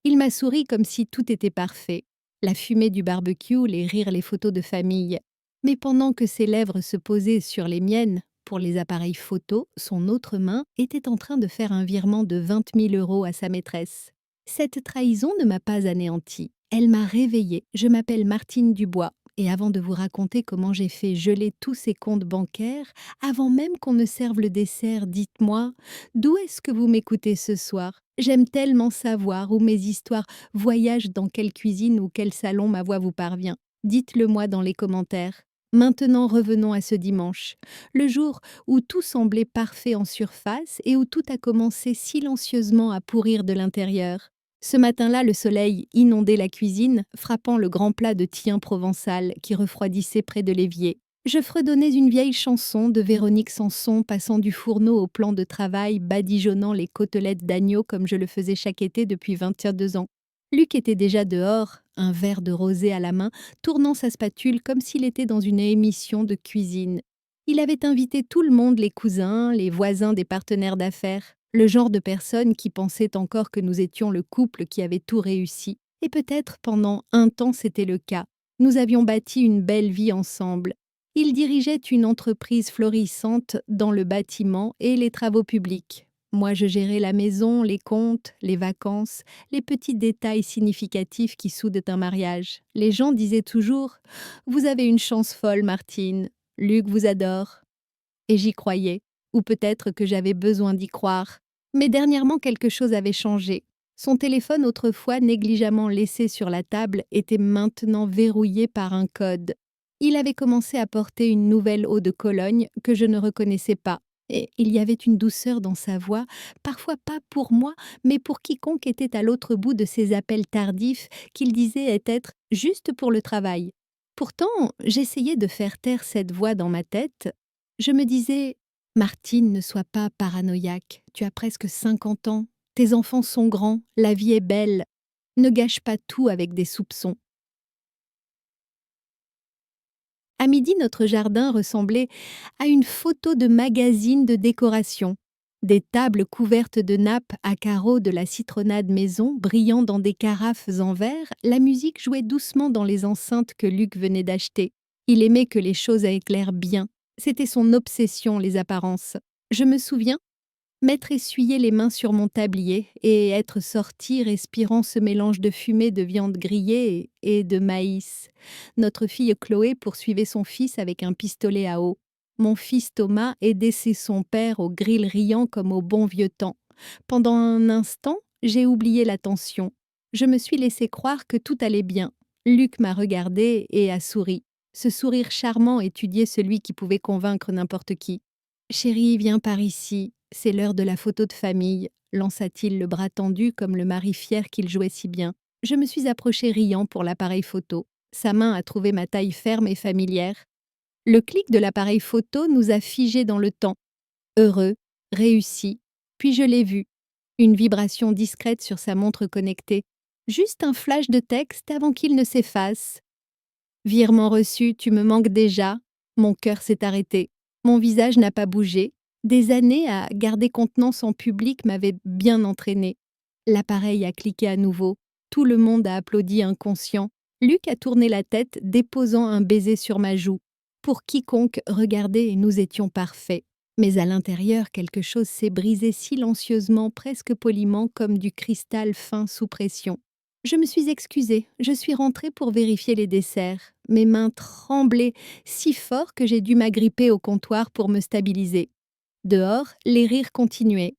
Il m'a souri comme si tout était parfait. La fumée du barbecue, les rires, les photos de famille. Mais pendant que ses lèvres se posaient sur les miennes, pour les appareils photo, son autre main était en train de faire un virement de 20 000 € à sa maîtresse. Cette trahison ne m'a pas anéantie. Elle m'a réveillée. Je m'appelle Martine Dubois. Et avant de vous raconter comment j'ai fait geler tous ces comptes bancaires, avant même qu'on ne serve le dessert, dites-moi, d'où est-ce que vous m'écoutez ce soir? J'aime tellement savoir où mes histoires voyagent, dans quelle cuisine ou quel salon ma voix vous parvient. Dites-le moi dans les commentaires. Maintenant, revenons à ce dimanche, le jour où tout semblait parfait en surface et où tout a commencé silencieusement à pourrir de l'intérieur. Ce matin-là, le soleil inondait la cuisine, frappant le grand plat de thym provençal qui refroidissait près de l'évier. Je fredonnais une vieille chanson de Véronique Sanson, passant du fourneau au plan de travail, badigeonnant les côtelettes d'agneau comme je le faisais chaque été depuis 22 ans. Luc était déjà dehors, un verre de rosé à la main, tournant sa spatule comme s'il était dans une émission de cuisine. Il avait invité tout le monde, les cousins, les voisins des partenaires d'affaires, le genre de personnes qui pensaient encore que nous étions le couple qui avait tout réussi. Et peut-être pendant un temps c'était le cas. Nous avions bâti une belle vie ensemble. Il dirigeait une entreprise florissante dans le bâtiment et les travaux publics. Moi, je gérais la maison, les comptes, les vacances, les petits détails significatifs qui soudent un mariage. Les gens disaient toujours « Vous avez une chance folle, Martine. Luc vous adore. » Et j'y croyais. Ou peut-être que j'avais besoin d'y croire. Mais dernièrement, quelque chose avait changé. Son téléphone, autrefois négligemment laissé sur la table, était maintenant verrouillé par un code. Il avait commencé à porter une nouvelle eau de Cologne que je ne reconnaissais pas. Et il y avait une douceur dans sa voix, parfois pas pour moi, mais pour quiconque était à l'autre bout de ces appels tardifs qu'il disait être juste pour le travail. Pourtant, j'essayais de faire taire cette voix dans ma tête. Je me disais « Martine, ne sois pas paranoïaque, tu as presque 50 ans, tes enfants sont grands, la vie est belle, ne gâche pas tout avec des soupçons. » À midi, notre jardin ressemblait à une photo de magazine de décoration. Des tables couvertes de nappes à carreaux de la citronnade maison, brillant dans des carafes en verre, la musique jouait doucement dans les enceintes que Luc venait d'acheter. Il aimait que les choses éclairent bien. C'était son obsession, les apparences. Je me souviens m'être essuyé les mains sur mon tablier et être sorti respirant ce mélange de fumée de viande grillée et de maïs. Notre fille Chloé poursuivait son fils avec un pistolet à eau. Mon fils Thomas aidait son père au grill riant comme au bon vieux temps. Pendant un instant, j'ai oublié la tension. Je me suis laissé croire que tout allait bien. Luc m'a regardé et a souri. Ce sourire charmant étudiait celui qui pouvait convaincre n'importe qui. « Chérie, viens par ici. C'est l'heure de la photo de famille, » lança-t-il le bras tendu comme le mari fier qu'il jouait si bien. Je me suis approchée riant pour l'appareil photo. Sa main a trouvé ma taille ferme et familière. Le clic de l'appareil photo nous a figés dans le temps. Heureux, réussi. Puis je l'ai vu. Une vibration discrète sur sa montre connectée. Juste un flash de texte avant qu'il ne s'efface. « Virement reçu, tu me manques déjà. » Mon cœur s'est arrêté. Mon visage n'a pas bougé. Des années à garder contenance en public m'avaient bien entraînée. L'appareil a cliqué à nouveau. Tout le monde a applaudi inconscient. Luc a tourné la tête, déposant un baiser sur ma joue. Pour quiconque regardait, nous étions parfaits. Mais à l'intérieur, quelque chose s'est brisé silencieusement, presque poliment, comme du cristal fin sous pression. Je me suis excusée, je suis rentrée pour vérifier les desserts. Mes mains tremblaient si fort que j'ai dû m'agripper au comptoir pour me stabiliser. Dehors, les rires continuaient.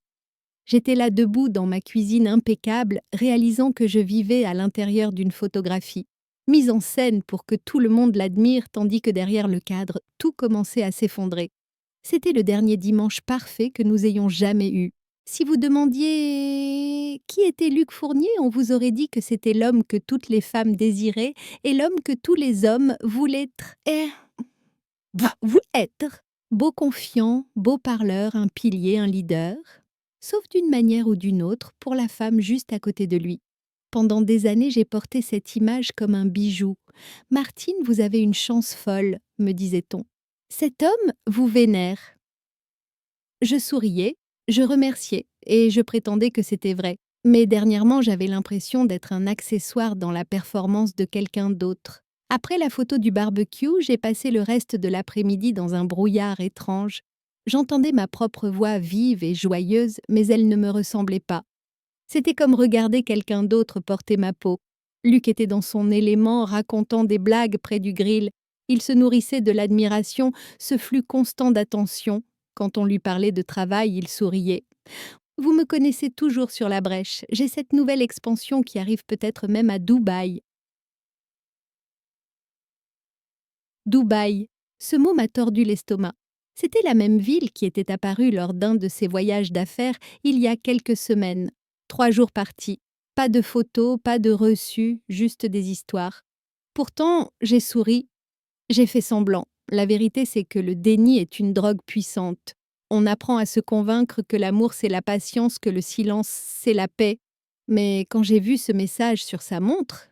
J'étais là debout dans ma cuisine impeccable, réalisant que je vivais à l'intérieur d'une photographie, mise en scène pour que tout le monde l'admire, tandis que derrière le cadre, tout commençait à s'effondrer. C'était le dernier dimanche parfait que nous ayons jamais eu. Si vous demandiez qui était Luc Fournier, on vous aurait dit que c'était l'homme que toutes les femmes désiraient et l'homme que tous les hommes voulaient être. Beau confiant, beau parleur, un pilier, un leader. Sauf d'une manière ou d'une autre pour la femme juste à côté de lui. Pendant des années, j'ai porté cette image comme un bijou. « Martine, vous avez une chance folle », me disait-on. « Cet homme vous vénère. » Je souriais, je remerciais, et je prétendais que c'était vrai. Mais dernièrement, j'avais l'impression d'être un accessoire dans la performance de quelqu'un d'autre. Après la photo du barbecue, j'ai passé le reste de l'après-midi dans un brouillard étrange. J'entendais ma propre voix vive et joyeuse, mais elle ne me ressemblait pas. C'était comme regarder quelqu'un d'autre porter ma peau. Luc était dans son élément, racontant des blagues près du grill. Il se nourrissait de l'admiration, ce flux constant d'attention. Quand on lui parlait de travail, il souriait. Vous me connaissez toujours sur la brèche. J'ai cette nouvelle expansion qui arrive peut-être même à Dubaï. Dubaï. Ce mot m'a tordu l'estomac. C'était la même ville qui était apparue lors d'un de ses voyages d'affaires il y a quelques semaines. 3 jours partis. Pas de photos, pas de reçus, juste des histoires. Pourtant, j'ai souri. J'ai fait semblant. La vérité, c'est que le déni est une drogue puissante. On apprend à se convaincre que l'amour, c'est la patience, que le silence, c'est la paix. Mais quand j'ai vu ce message sur sa montre,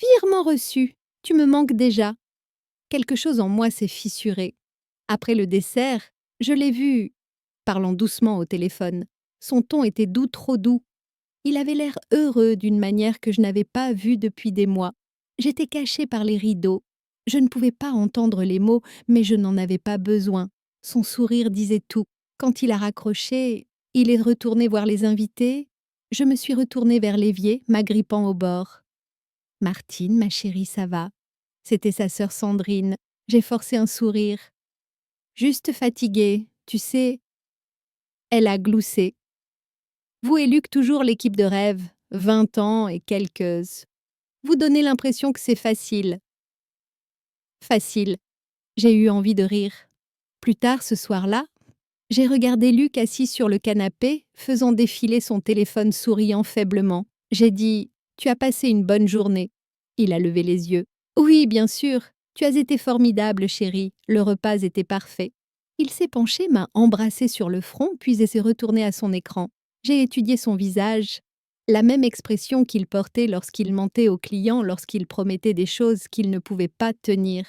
virement reçu, tu me manques déjà. Quelque chose en moi s'est fissuré. Après le dessert, je l'ai vu, parlant doucement au téléphone. Son ton était doux, trop doux. Il avait l'air heureux d'une manière que je n'avais pas vue depuis des mois. J'étais cachée par les rideaux. Je ne pouvais pas entendre les mots, mais je n'en avais pas besoin. Son sourire disait tout. Quand il a raccroché, il est retourné voir les invités. Je me suis retournée vers l'évier, m'agrippant au bord. Martine, ma chérie, ça va. C'était sa sœur Sandrine. J'ai forcé un sourire. Juste fatiguée, tu sais. Elle a gloussé. Vous et Luc, toujours l'équipe de rêve. 20 ans et quelques. Vous donnez l'impression que c'est facile. Facile. J'ai eu envie de rire. Plus tard, ce soir-là, j'ai regardé Luc assis sur le canapé, faisant défiler son téléphone souriant faiblement. J'ai dit « Tu as passé une bonne journée ». Il a levé les yeux. « Oui, bien sûr. Tu as été formidable, chérie. Le repas était parfait. » Il s'est penché, m'a embrassé sur le front, puis s'est retourné à son écran. J'ai étudié son visage. La même expression qu'il portait lorsqu'il mentait aux clients, lorsqu'il promettait des choses qu'il ne pouvait pas tenir.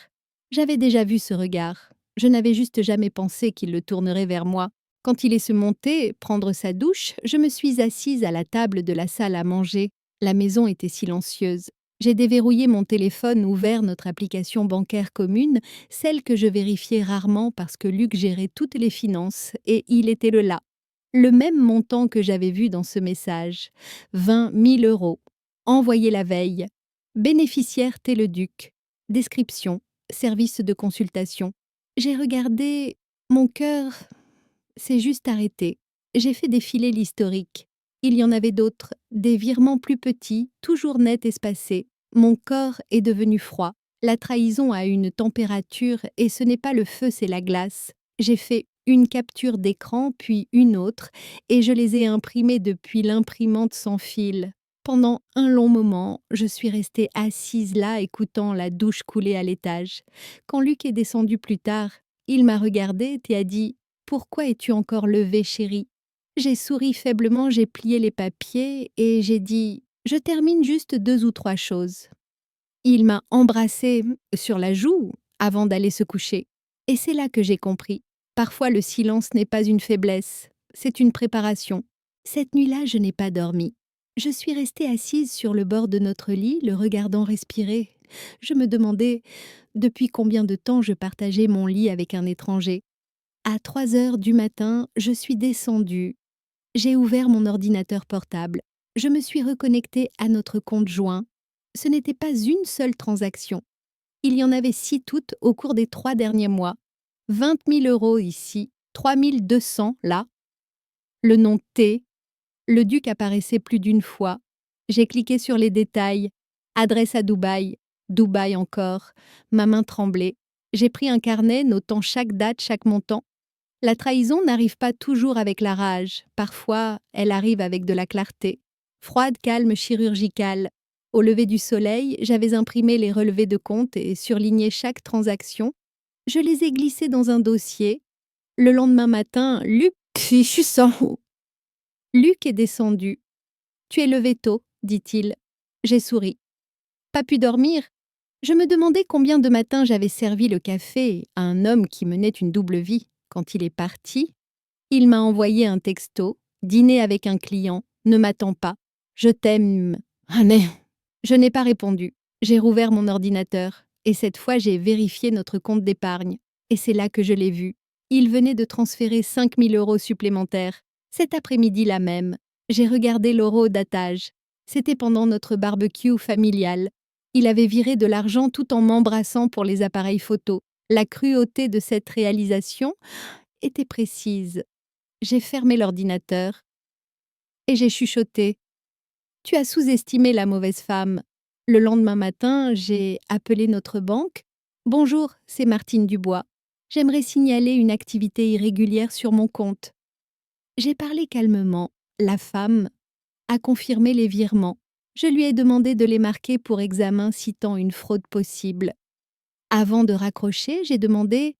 J'avais déjà vu ce regard. Je n'avais juste jamais pensé qu'il le tournerait vers moi. Quand il est se monter, prendre sa douche, je me suis assise à la table de la salle à manger. La maison était silencieuse. J'ai déverrouillé mon téléphone, ouvert notre application bancaire commune, celle que je vérifiais rarement parce que Luc gérait toutes les finances, et il était là. Le même montant que j'avais vu dans ce message. 20 000 €. Envoyé la veille. Bénéficiaire Téléduc. Description. Service de consultation. J'ai regardé. Mon cœur s'est juste arrêté. J'ai fait défiler l'historique. Il y en avait d'autres, des virements plus petits, toujours nets espacés. Mon corps est devenu froid. La trahison a une température et ce n'est pas le feu, c'est la glace. J'ai fait une capture d'écran, puis une autre, et je les ai imprimées depuis l'imprimante sans fil. Pendant un long moment, je suis restée assise là, écoutant la douche couler à l'étage. Quand Luc est descendu plus tard, il m'a regardée et a dit « Pourquoi es-tu encore levée, chérie ?» J'ai souri faiblement, j'ai plié les papiers et j'ai dit « Je termine juste 2 ou 3 choses. » Il m'a embrassée sur la joue avant d'aller se coucher. Et c'est là que j'ai compris. Parfois, le silence n'est pas une faiblesse, c'est une préparation. Cette nuit-là, je n'ai pas dormi. Je suis restée assise sur le bord de notre lit, le regardant respirer. Je me demandais depuis combien de temps je partageais mon lit avec un étranger. À 3 heures du matin, je suis descendue. J'ai ouvert mon ordinateur portable. Je me suis reconnectée à notre compte joint. Ce n'était pas une seule transaction. Il y en avait 6 toutes au cours des 3 derniers mois. 20 000 € ici, 3 200 là. Le nom T. Le duc apparaissait plus d'une fois. J'ai cliqué sur les détails. Adresse à Dubaï. Dubaï encore. Ma main tremblait. J'ai pris un carnet notant chaque date, chaque montant. La trahison n'arrive pas toujours avec la rage. Parfois, elle arrive avec de la clarté. Froide, calme, chirurgicale. Au lever du soleil, j'avais imprimé les relevés de compte et surligné chaque transaction. Je les ai glissés dans un dossier. Le lendemain matin, Luc, je suis sans. Luc est descendu. Tu es levé tôt, dit-il. J'ai souri. Pas pu dormir. Je me demandais combien de matins j'avais servi le café à un homme qui menait une double vie. Quand il est parti, il m'a envoyé un texto, dîner avec un client, Ne m'attends pas. Je t'aime. Ah mais... Je n'ai pas répondu. J'ai rouvert mon ordinateur. Et cette fois, j'ai vérifié notre compte d'épargne. Et c'est là que je l'ai vu. Il venait de transférer 5 000 € supplémentaires. Cet après-midi-là même, j'ai regardé l'horodatage. C'était pendant notre barbecue familial. Il avait viré de l'argent tout en m'embrassant pour les appareils photo. La cruauté de cette réalisation était précise. J'ai fermé l'ordinateur et j'ai chuchoté. Tu as sous-estimé la mauvaise femme. Le lendemain matin, j'ai appelé notre banque. Bonjour, c'est Martine Dubois. J'aimerais signaler une activité irrégulière sur mon compte. J'ai parlé calmement. La femme a confirmé les virements. Je lui ai demandé de les marquer pour examen citant une fraude possible. Avant de raccrocher, j'ai demandé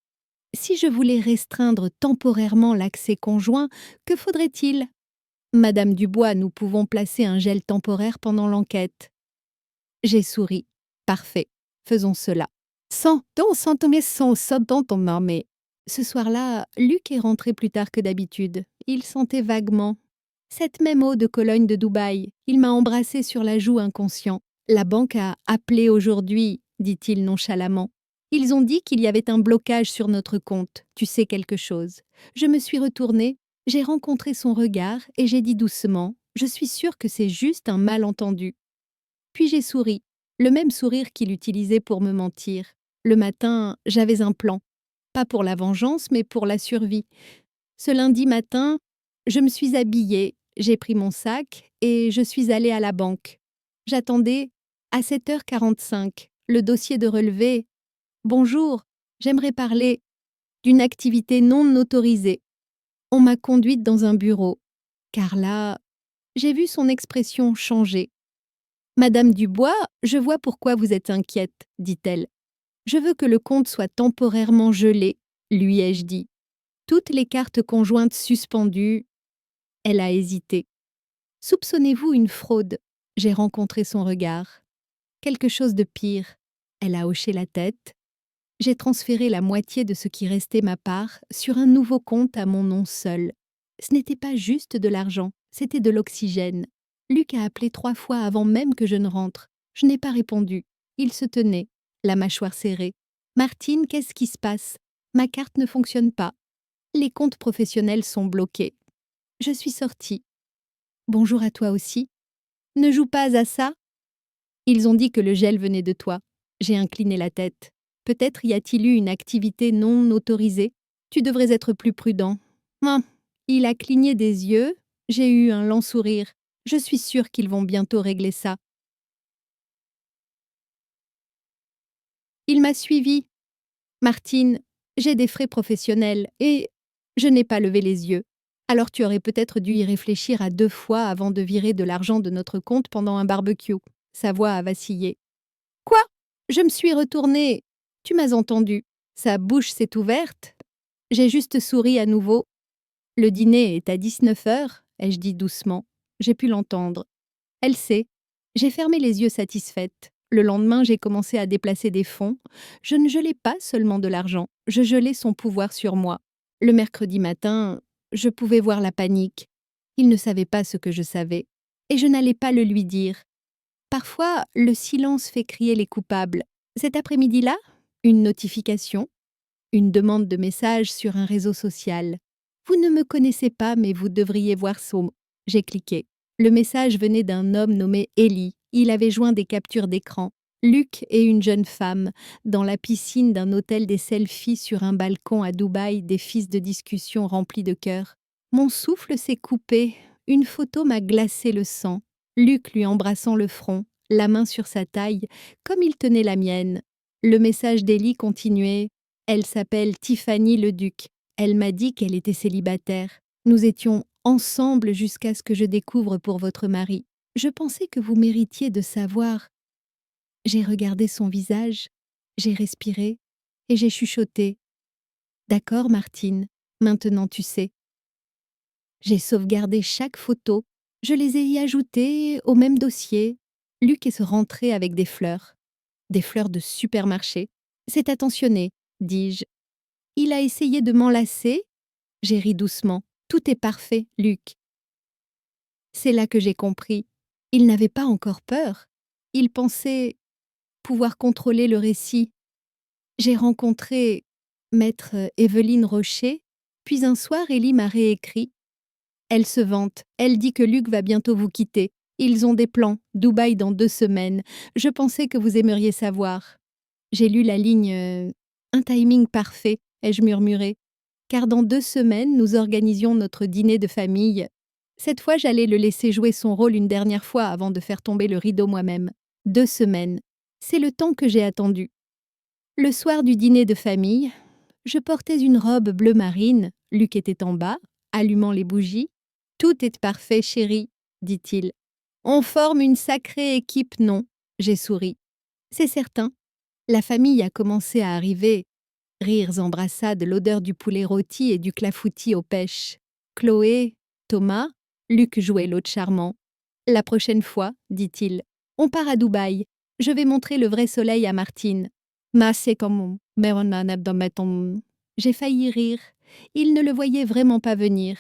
si je voulais restreindre temporairement l'accès conjoint, que faudrait-il? Madame Dubois, nous pouvons placer un gel temporaire pendant l'enquête. J'ai souri. Parfait, faisons cela. Mais ce soir-là, Luc est rentré plus tard que d'habitude. Il sentait vaguement. Cette même eau de Cologne de Dubaï, il m'a embrassé sur la joue inconscient. La banque a appelé aujourd'hui, dit-il nonchalamment. Ils ont dit qu'il y avait un blocage sur notre compte. Tu sais quelque chose. Je me suis retournée, j'ai rencontré son regard et j'ai dit doucement, je suis sûre que c'est juste un malentendu. Puis j'ai souri, le même sourire qu'il utilisait pour me mentir. Le matin, j'avais un plan. Pas pour la vengeance, mais pour la survie. Ce lundi matin, je me suis habillée, j'ai pris mon sac et je suis allée à la banque. J'attendais à 7h45 le dossier de relevé. Bonjour, j'aimerais parler d'une activité non autorisée. On m'a conduite dans un bureau. Car là, j'ai vu son expression changer. Madame Dubois, je vois pourquoi vous êtes inquiète, dit-elle. Je veux que le compte soit temporairement gelé, lui ai-je dit. Toutes les cartes conjointes suspendues. Elle a hésité. Soupçonnez-vous une fraude? J'ai rencontré son regard. Quelque chose de pire. Elle a hoché la tête. J'ai transféré la moitié de ce qui restait ma part sur un nouveau compte à mon nom seul. Ce n'était pas juste de l'argent, c'était de l'oxygène. Luc a appelé 3 fois avant même que je ne rentre. Je n'ai pas répondu. Il se tenait, la mâchoire serrée. Martine, qu'est-ce qui se passe? Ma carte ne fonctionne pas. Les comptes professionnels sont bloqués. Je suis sortie. Bonjour à toi aussi. Ne joue pas à ça. Ils ont dit que le gel venait de toi. J'ai incliné la tête. Peut-être y a-t-il eu une activité non autorisée. Tu devrais être plus prudent. Ah, il a cligné des yeux. J'ai eu un lent sourire. Je suis sûre qu'ils vont bientôt régler ça. Il m'a suivi. Martine, j'ai des frais professionnels et je n'ai pas levé les yeux. Alors tu aurais peut-être dû y réfléchir à 2 fois avant de virer de l'argent de notre compte pendant un barbecue. Sa voix a vacillé. Quoi? Je me suis retournée. Tu m'as entendu. Sa bouche s'est ouverte. J'ai juste souri à nouveau. Le dîner est à 19h, ai-je dit doucement. J'ai pu l'entendre. Elle sait. J'ai fermé les yeux satisfaite. Le lendemain, j'ai commencé à déplacer des fonds. Je ne gelais pas seulement de l'argent, je gelais son pouvoir sur moi. Le mercredi matin, je pouvais voir la panique. Il ne savait pas ce que je savais. Et je n'allais pas le lui dire. Parfois, le silence fait crier les coupables. Cet après-midi-là, une notification, une demande de message sur un réseau social. Vous ne me connaissez pas, mais vous devriez voir son... J'ai cliqué. Le message venait d'un homme nommé Ellie. Il avait joint des captures d'écran. Luc et une jeune femme, dans la piscine d'un hôtel des selfies sur un balcon à Dubaï, des fils de discussion remplis de cœur. Mon souffle s'est coupé. Une photo m'a glacé le sang. Luc lui embrassant le front, la main sur sa taille, comme il tenait la mienne. Le message d'Ellie continuait. Elle s'appelle Tiffany Leduc. Elle m'a dit qu'elle était célibataire. Nous étions ensemble jusqu'à ce que je découvre pour votre mari. Je pensais que vous méritiez de savoir. J'ai regardé son visage, j'ai respiré et j'ai chuchoté. D'accord, Martine, maintenant tu sais. J'ai sauvegardé chaque photo. Je les ai y ajoutées au même dossier. Luc est rentré avec des fleurs. Des fleurs de supermarché. C'est attentionné, dis-je. Il a essayé de m'enlacer. J'ai ri doucement. Tout est parfait, Luc. C'est là que j'ai compris. Il n'avait pas encore peur. Il pensait pouvoir contrôler le récit. J'ai rencontré maître Evelyne Rocher, puis un soir, Ellie m'a réécrit. Elle se vante, elle dit que Luc va bientôt vous quitter. Ils ont des plans, Dubaï dans 2 semaines. Je pensais que vous aimeriez savoir. J'ai lu la ligne un timing parfait, ai-je murmuré, car dans 2 semaines, nous organisions notre dîner de famille. Cette fois, j'allais le laisser jouer son rôle une dernière fois avant de faire tomber le rideau moi-même. 2 semaines. C'est le temps que j'ai attendu. Le soir du dîner de famille, je portais une robe bleu marine, Luc était en bas, allumant les bougies. Tout est parfait, chérie, dit-il. On forme une sacrée équipe, non? J'ai souri. C'est certain. La famille a commencé à arriver. Rires, embrassades, l'odeur du poulet rôti et du clafoutis aux pêches. Chloé, Thomas, Luc jouait l'autre charmant. La prochaine fois, dit-il, on part à Dubaï. Je vais montrer le vrai soleil à Martine. J'ai failli rire. Il ne le voyait vraiment pas venir.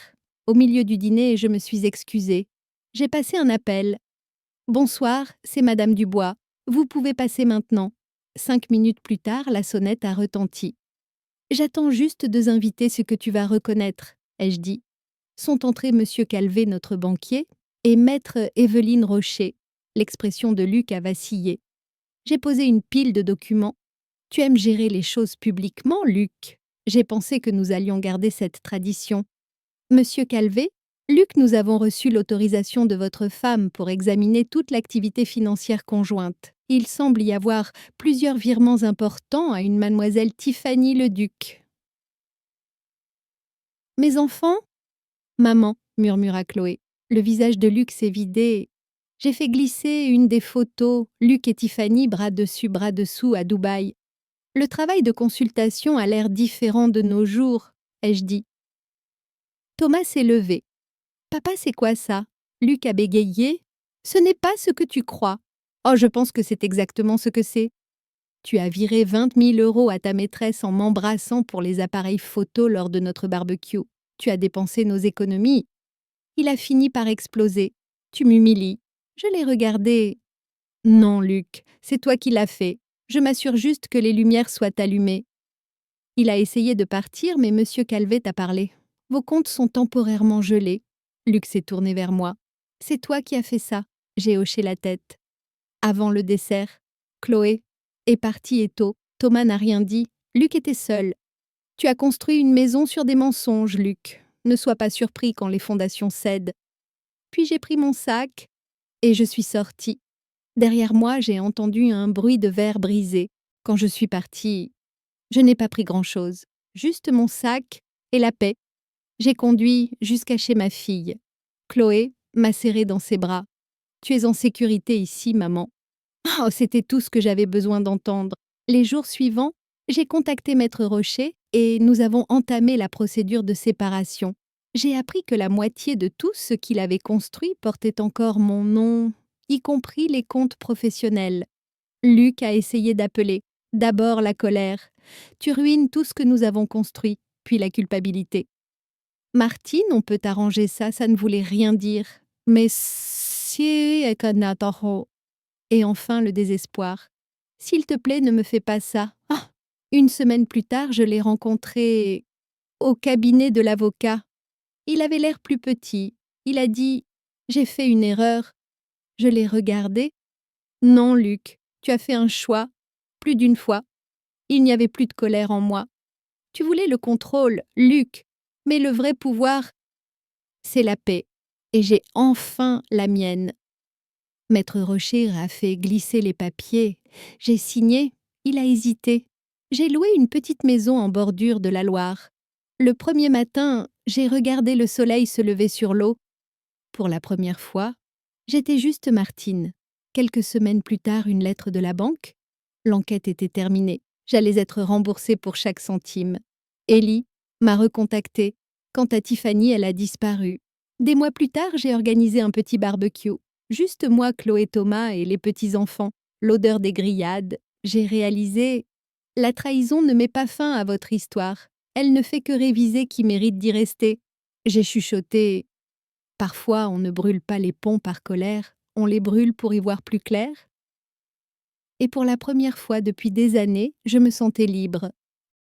Au milieu du dîner, je me suis excusée. J'ai passé un appel. Bonsoir, c'est Madame Dubois. Vous pouvez passer maintenant. 5 minutes plus tard, la sonnette a retenti. J'attends juste 2 invités, ce que tu vas reconnaître, ai-je dit. Sont entrés Monsieur Calvé, notre banquier, et maître Evelyne Rocher. L'expression de Luc a vacillé. J'ai posé une pile de documents. Tu aimes gérer les choses publiquement, Luc? J'ai pensé que nous allions garder cette tradition. Monsieur Calvé, Luc, nous avons reçu l'autorisation de votre femme pour examiner toute l'activité financière conjointe. Il semble y avoir plusieurs virements importants à une mademoiselle Tiffany Leduc. Mes enfants? Maman, murmura Chloé. Le visage de Luc s'est vidé. J'ai fait glisser une des photos, Luc et Tiffany bras dessus, bras dessous à Dubaï. Le travail de consultation a l'air différent de nos jours, ai-je dit. Thomas s'est levé. Papa, c'est quoi ça? Luc a bégayé. Ce n'est pas ce que tu crois. Oh, je pense que c'est exactement ce que c'est. Tu as viré 20 000 € à ta maîtresse en m'embrassant pour les appareils photo lors de notre barbecue. Tu as dépensé nos économies. Il a fini par exploser. Tu m'humilies. Je l'ai regardé. Non, Luc, c'est toi qui l'as fait. Je m'assure juste que les lumières soient allumées. Il a essayé de partir, mais Monsieur Calvé t'a parlé. Vos comptes sont temporairement gelés. Luc s'est tourné vers moi. C'est toi qui as fait ça. J'ai hoché la tête. Avant le dessert, Chloé est partie et tôt. Thomas n'a rien dit. Luc était seul. Tu as construit une maison sur des mensonges, Luc. Ne sois pas surpris quand les fondations cèdent. Puis j'ai pris mon sac et je suis sortie. Derrière moi, j'ai entendu un bruit de verre brisé. Quand je suis partie, je n'ai pas pris grand-chose. Juste mon sac et la paix. J'ai conduit jusqu'à chez ma fille. Chloé m'a serrée dans ses bras. Tu es en sécurité ici, maman. Oh, c'était tout ce que j'avais besoin d'entendre. Les jours suivants, j'ai contacté Maître Rocher et nous avons entamé la procédure de séparation. J'ai appris que la moitié de tout ce qu'il avait construit portait encore mon nom, y compris les comptes professionnels. Luc a essayé d'appeler. D'abord la colère. Tu ruines tout ce que nous avons construit, puis la culpabilité. Martine, on peut arranger ça, ça ne voulait rien dire. Mais si... Et enfin le désespoir. S'il te plaît, ne me fais pas ça. Ah, 1 semaine plus tard, je l'ai rencontré au cabinet de l'avocat. Il avait l'air plus petit. Il a dit « J'ai fait une erreur ». Je l'ai regardé. « Non, Luc, tu as fait un choix. Plus d'une fois. Il n'y avait plus de colère en moi. Tu voulais le contrôle, Luc, mais le vrai pouvoir, c'est la paix. Et j'ai enfin la mienne. » Maître Rocher a fait glisser les papiers. J'ai signé. Il a hésité. J'ai loué une petite maison en bordure de la Loire. Le premier matin, j'ai regardé le soleil se lever sur l'eau. Pour la première fois, j'étais juste Martine. Quelques semaines plus tard, une lettre de la banque. L'enquête était terminée. J'allais être remboursée pour chaque centime. Ellie m'a recontactée. Quant à Tiffany, elle a disparu. Des mois plus tard, j'ai organisé un petit barbecue. Juste moi, Chloé, Thomas et les petits-enfants. L'odeur des grillades. J'ai réalisé... La trahison ne met pas fin à votre histoire. Elle ne fait que réviser qui mérite d'y rester. J'ai chuchoté. Parfois, on ne brûle pas les ponts par colère, on les brûle pour y voir plus clair. Et pour la première fois depuis des années, je me sentais libre.